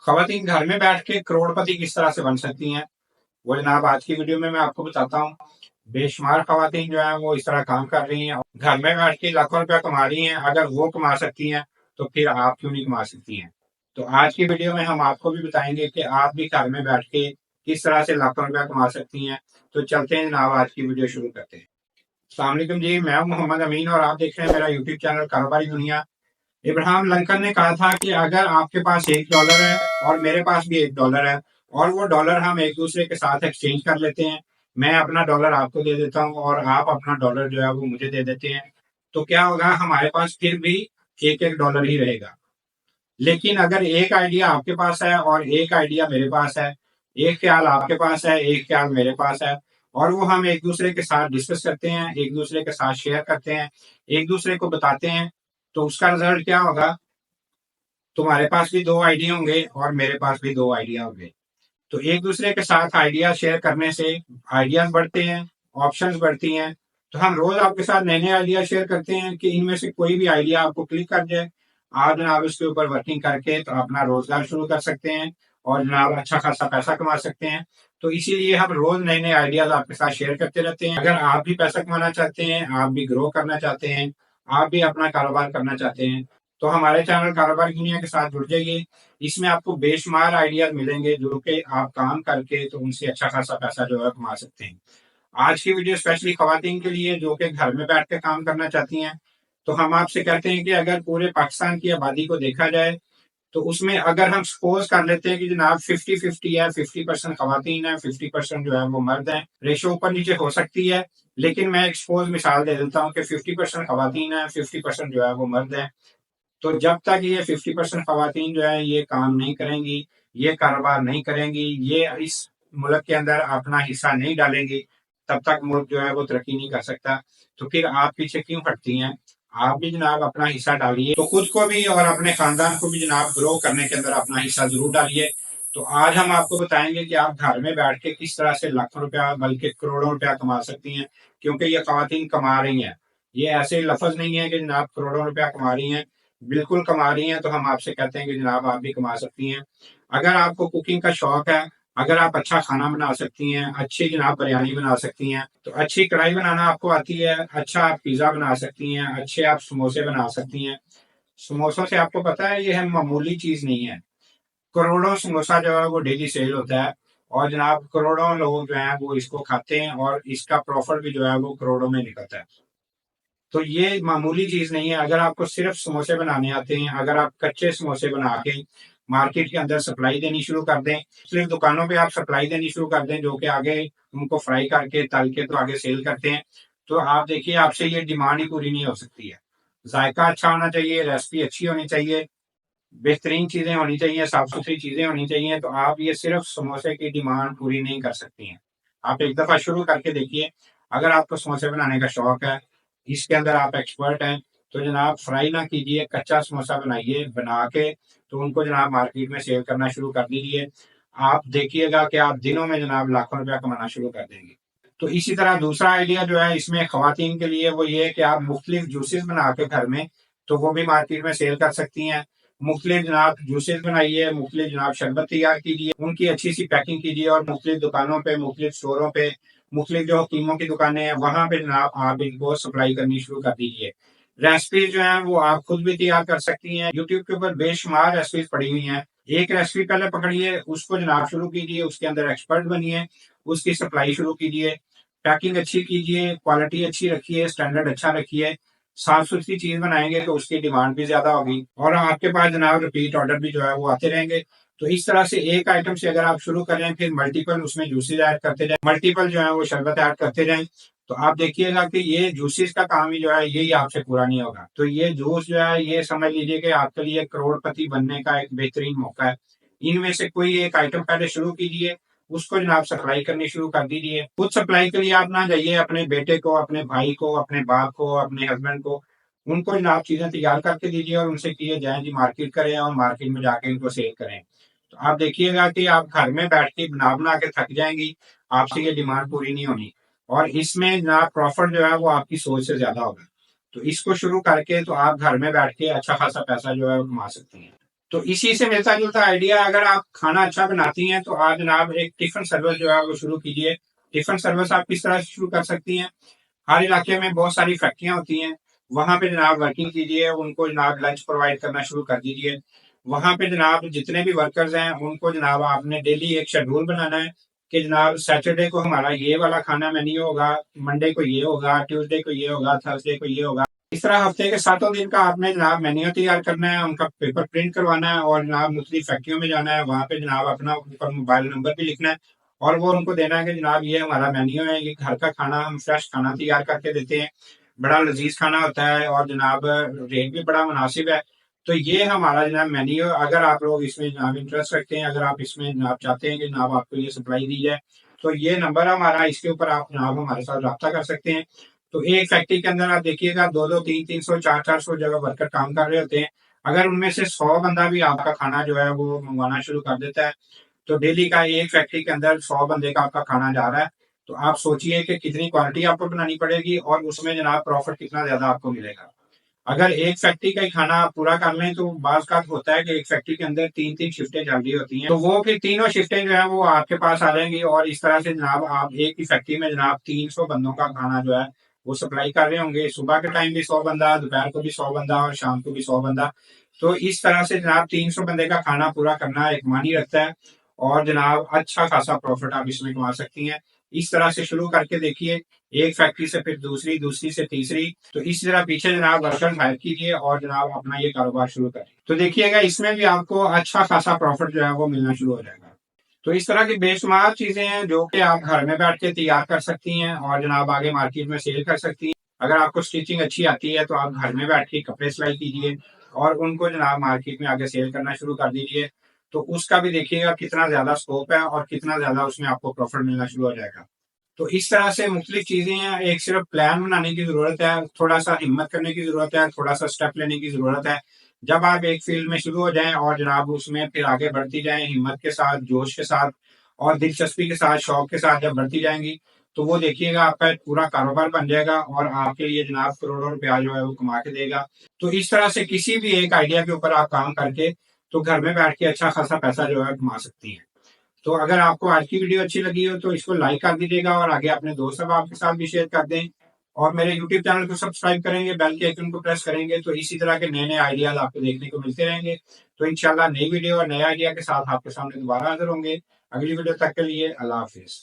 खवातीन घर में बैठ के करोड़पति किस तरह से बन सकती हैं, वो जनाब आज की वीडियो में मैं आपको बताता हूँ। बेशुमार खवातीन जो है वो इस तरह काम कर रही हैं, घर में बैठ के लाखों रुपया कमा रही हैं। अगर वो कमा सकती हैं तो फिर आप क्यों नहीं कमा सकती हैं। तो आज की वीडियो में हम आपको भी बताएंगे कि आप भी घर में बैठ के किस तरह से लाखों रुपया कमा सकती हैं। तो चलते हैं जनाब, आज की वीडियो शुरू करते हैं। अस्सलाम वालेकुम जी, मैं हूं मोहम्मद अमीन और आप देख रहे हैं मेरा यूट्यूब चैनल कारोबारी दुनिया। इब्राहिम लिंकन ने कहा था कि अगर आपके पास $1 है और मेरे पास भी $1 है और वो डॉलर हम एक दूसरे के साथ एक्सचेंज कर लेते हैं, मैं अपना डॉलर आपको दे देता हूँ और आप अपना डॉलर जो है वो मुझे दे देते हैं, तो क्या होगा, हमारे पास फिर भी एक एक डॉलर ही रहेगा। लेकिन अगर एक आइडिया आपके पास है और एक आइडिया मेरे पास है, एक ख्याल आपके पास है एक ख्याल मेरे पास है, और वो हम एक दूसरे के साथ डिस्कस करते हैं, एक दूसरे के साथ शेयर करते हैं, एक दूसरे को बताते हैं, तो उसका रिजल्ट क्या होगा, तुम्हारे पास भी 2 आइडिया होंगे और मेरे पास भी 2 आइडिया होंगे। तो एक दूसरे के साथ आइडिया शेयर करने से आइडियाज बढ़ते हैं, ऑप्शंस बढ़ती हैं। तो हम रोज आपके साथ नए नए आइडिया शेयर करते हैं कि इनमें से कोई भी आइडिया आपको क्लिक कर जाए, आप जनाब उसके ऊपर वर्किंग करके तो अपना रोजगार शुरू कर सकते हैं और जनाब अच्छा खासा पैसा कमा सकते हैं। तो इसीलिए हम रोज नए नए आइडियाज आपके साथ शेयर करते रहते हैं। अगर आप भी पैसा कमाना चाहते हैं, आप भी ग्रो करना चाहते हैं, आप भी अपना कारोबार करना चाहते हैं, तो हमारे चैनल कारोबार दुनिया के साथ जुड़ जाइए। इसमें आपको बेशुमार आइडियाज मिलेंगे जो कि आप काम करके तो उनसे अच्छा खासा पैसा जो है कमा सकते हैं। आज की वीडियो स्पेशली खवातीन के लिए जो कि घर में बैठ के काम करना चाहती हैं। तो हम आपसे कहते हैं कि अगर पूरे पाकिस्तान की आबादी को देखा जाए तो उसमें अगर हम सपोज कर लेते हैं कि जनाब 50-50 है, 50% खवातीन है, 50% जो है वो मर्द है, रेशो ऊपर नीचे हो सकती है, लेकिन मैं एक सपोज मिसाल दे देता हूँ कि 50% खवातीन है, 50% जो है वो मर्द है। तो जब तक ये 50% खवातीन जो है ये काम नहीं करेंगी, ये कारोबार नहीं करेंगी, ये इस मुल्क के अंदर अपना हिस्सा नहीं डालेंगी, तब तक मुल्क जो है वो तरक्की नहीं कर सकता। तो फिर आप पीछे क्यों हटती हैं। आप भी जनाब अपना हिस्सा डालिए, तो खुद को भी और अपने खानदान को भी जनाब ग्रो करने के अंदर अपना हिस्सा जरूर डालिए। तो आज हम आपको बताएंगे कि आप घर में बैठ के किस तरह से लाखों रुपया बल्कि करोड़ों रुपया कमा सकती हैं, क्योंकि ये खवातीन कमा रही हैं। ये ऐसे लफ्ज नहीं है कि जनाब करोड़ों रुपया कमा रही हैं, बिल्कुल कमा रही हैं। तो हम आपसे कहते हैं कि जनाब आप भी कमा सकती हैं। अगर आपको कुकिंग का शौक है, अगर आप अच्छा खाना बना सकती हैं, अच्छी जनाब बिरयानी बना सकती हैं, तो अच्छी कढ़ाई बनाना आपको आती है, अच्छा आप पिज्जा बना सकती हैं, अच्छे आप समोसे बना सकती हैं। समोसों से आपको पता है ये है मामूली चीज नहीं है, करोड़ों समोसा जो है वो डेली सेल होता है और जनाब करोड़ों लोग जो है वो इसको खाते हैं और इसका प्रॉफिट भी जो है वो करोड़ों में निकलता है। तो ये मामूली चीज नहीं है। अगर आपको सिर्फ समोसे बनाने आते हैं, अगर आप कच्चे समोसे बना के मार्केट के अंदर सप्लाई देनी शुरू कर दें, सिर्फ दुकानों पे आप सप्लाई देनी शुरू कर दें जो कि आगे उनको फ्राई करके तल के तो आगे सेल करते हैं, तो आप देखिए आपसे ये डिमांड ही पूरी नहीं हो सकती है। जायका अच्छा होना चाहिए, रेसिपी अच्छी होनी चाहिए, बेहतरीन चीजें होनी चाहिए, साफ सुथरी चीजें होनी चाहिए, तो आप ये सिर्फ समोसे की डिमांड पूरी नहीं कर सकती हैं। आप एक दफा शुरू करके देखिए। अगर आपको समोसे बनाने का शौक है, इसके अंदर आप एक्सपर्ट हैं, तो जनाब फ्राई ना कीजिए, कच्चा समोसा बनाइए, बना के तो उनको जनाब मार्केट में सेल करना शुरू कर दीजिए। आप देखिएगा कि आप दिनों में जनाब लाखों रुपया कमाना शुरू कर देंगे। तो इसी तरह दूसरा आइडिया जो है इसमें खवातीन के लिए वो ये है कि आप मुख्तलिफ जूसेस बना के घर में तो वो भी मार्केट में सेल कर सकती हैं। मुख्तलिफ जनाब जूसेस बनाइए, मुख्तलिफ जनाब शरबत तैयार कीजिए, उनकी अच्छी सी पैकिंग कीजिए और मुख्तलिफ दुकानों पे, मुख्तलिफ स्टोरों पे, मुख्तलिफ जो हकीमों की दुकानें हैं वहां पे जनाब आप इनको सप्लाई करनी शुरू कर दीजिए। रेसिपी जो है वो आप खुद भी तैयार कर सकती हैं। यूट्यूब के ऊपर बेशुमार रेसिपीज पड़ी हुई हैं। एक रेसिपी पहले पकड़िए, उसको जनाब शुरू कीजिए, उसके अंदर एक्सपर्ट बनिए, उसकी सप्लाई शुरू कीजिए, पैकिंग अच्छी कीजिए, क्वालिटी अच्छी रखिए, स्टैंडर्ड अच्छा रखिए। साफ सुथरी चीज बनाएंगे तो उसकी डिमांड भी ज्यादा होगी और आपके पास जनाब रिपीट ऑर्डर भी जो है वो आते रहेंगे। तो इस तरह से एक आइटम से अगर आप शुरू करें, फिर मल्टीपल उसमें जूसेस ऐड करते जाए, मल्टीपल जो है वो शरबत ऐड करते जाएं, तो आप देखिएगा कि ये जूसेस का काम ही जो है यही आपसे पूरा नहीं होगा। तो ये जूस जो है ये समझ लीजिए कि आपके लिए करोड़पति बनने का एक बेहतरीन मौका है। इनमें से कोई एक आइटम पहले शुरू कीजिए, उसको जनाब सप्लाई करनी शुरू कर दीजिए। खुद सप्लाई के लिए आप ना जाइए, अपने बेटे को, अपने भाई को, अपने बाप को, अपने हस्बैंड को, उनको जनाब चीजें तैयार करके दीजिए और उनसे किए जाए जी मार्केट करें और मार्केट में जाके इनको सेल करें। तो आप देखिएगा कि आप घर में बैठ के बना बना के थक जाएंगी, आपसे ये डिमांड पूरी नहीं होनी और इसमें जनाब प्रॉफिट जो है वो आपकी सोच से ज्यादा होगा। तो इसको शुरू करके तो आप घर में बैठ के अच्छा खासा पैसा जो है वो कमा सकती हैं। तो इसी से मिलता जुलता आइडिया, अगर आप खाना अच्छा बनाती हैं तो आज जनाब एक टिफिन सर्विस जो है वो शुरू कीजिए। टिफिन सर्विस आप किस तरह से शुरू कर सकती हैं? हर इलाके में बहुत सारी फैक्ट्रियां होती हैं, वहां पे जनाब वर्किंग कीजिए, उनको जनाब लंच प्रोवाइड करना शुरू कर दीजिए। वहां पे जनाब जितने भी वर्कर्स हैं उनको जनाब आपने डेली एक शेड्यूल बनाना है कि जनाब सैटरडे को हमारा ये वाला खाना मेन्यू होगा, मंडे को ये होगा, ट्यूसडे को ये होगा, थर्सडे को ये होगा। इस तरह हफ्ते के 7 दिन का आपने जनाब मेन्यू तैयार करना है, उनका पेपर प्रिंट करवाना है और जनाब मुख्तलिफ फैक्ट्रियों में जाना है, वहां पे जनाब अपना ऊपर मोबाइल नंबर भी लिखना है और वो उनको देना है कि जनाब ये हमारा मेन्यू है, ये घर का खाना, हम फ्रेश खाना तैयार करके देते हैं, बड़ा लजीज खाना होता है और जनाब रेट भी बड़ा मुनासिब है। तो ये हमारा जनाब मेन्यू, अगर आप लोग इसमें जनाब इंटरेस्ट रखते हैं, अगर आप इसमें जनाब चाहते हैं कि जनाब आपको ये सप्लाई दी जाए, तो ये नंबर हमारा, इसके ऊपर आप जनाब हमारे साथ रब्ता कर सकते हैं। तो एक फैक्ट्री के अंदर आप देखिएगा 2-2, 300, 400 जगह वर्कर काम कर रहे होते हैं। अगर उनमें से 100 बंदा भी आपका खाना जो है वो मंगवाना शुरू कर देता है, तो डेली का एक फैक्ट्री के अंदर 100 बंदे का आपका खाना जा रहा है। तो आप सोचिए कि कितनी क्वांटिटी आपको बनानी पड़ेगी और उसमें जनाब प्रॉफिट कितना ज्यादा आपको मिलेगा। अगर एक फैक्ट्री का ही खाना आप पूरा कर लें तो बाज़ का होता है कि एक फैक्ट्री के अंदर 3-3 शिफ्टें चल रही होती हैं, तो वो फिर तीनों शिफ्टें जो है वो आपके पास आ जाएंगी और इस तरह से जनाब आप एक ही फैक्ट्री में जनाब 300 बंदों का खाना जो है वो सप्लाई कर रहे होंगे। सुबह के टाइम भी 100 बंदा, दोपहर को भी 100 बंदा और शाम को भी 100 बंदा। तो इस तरह से जनाब 300 बंदे का खाना पूरा करना एक मानी रखता है और जनाब अच्छा खासा प्रॉफिट आप इसमें कमा सकती हैं। इस तरह से शुरू करके देखिए, एक फैक्ट्री से फिर दूसरी, दूसरी से तीसरी, तो इसी तरह पीछे जनाब वर्कर हायर कीजिए और जनाब अपना ये कारोबार शुरू करें। तो देखिएगा इसमें भी आपको अच्छा खासा प्रॉफिट जो है वो मिलना शुरू हो जाएगा। तो इस तरह की बेशुमार चीजें हैं जो कि आप घर में बैठ के तैयार कर सकती हैं और जनाब आगे मार्केट में सेल कर सकती हैं। अगर आपको स्टिचिंग अच्छी आती है तो आप घर में बैठ के कपड़े सिलाई कीजिए और उनको जनाब मार्केट में आगे सेल करना शुरू कर दीजिए। तो उसका भी देखिएगा कितना ज्यादा स्कोप है और कितना ज्यादा उसमें आपको प्रॉफिट मिलना शुरू हो जाएगा। तो इस तरह से मुख्तलिफ चीजें हैं, एक सिर्फ प्लान बनाने की जरूरत है, थोड़ा सा हिम्मत करने की जरूरत है, थोड़ा सा स्टेप लेने की जरूरत है। जब आप एक फील्ड में शुरू हो जाएं और जनाब उसमें फिर आगे बढ़ती जाएं हिम्मत के साथ, जोश के साथ और दिलचस्पी के साथ, शौक के साथ जब बढ़ती जाएंगी, तो वो देखिएगा आपका एक पूरा कारोबार बन जाएगा और आपके लिए जनाब करोड़ों रुपया जो है वो कमा के देगा। तो इस तरह से किसी भी एक आइडिया के ऊपर आप काम करके तो घर में बैठ के अच्छा खासा पैसा जो है कमा सकती हैं। तो अगर आपको आज की वीडियो अच्छी लगी हो तो इसको लाइक कर दीजिएगा और आगे अपने दोस्त अहबाब के साथ भी शेयर कर दें और मेरे यूट्यूब चैनल को सब्सक्राइब करेंगे, बेल के आइकन को प्रेस करेंगे तो इसी तरह के नए नए आइडियाज आपको देखने को मिलते रहेंगे। तो इंशाल्लाह नई वीडियो और नए आइडिया के साथ आपके सामने दोबारा हाजिर होंगे। अगली वीडियो तक के लिए अल्लाह हाफिज।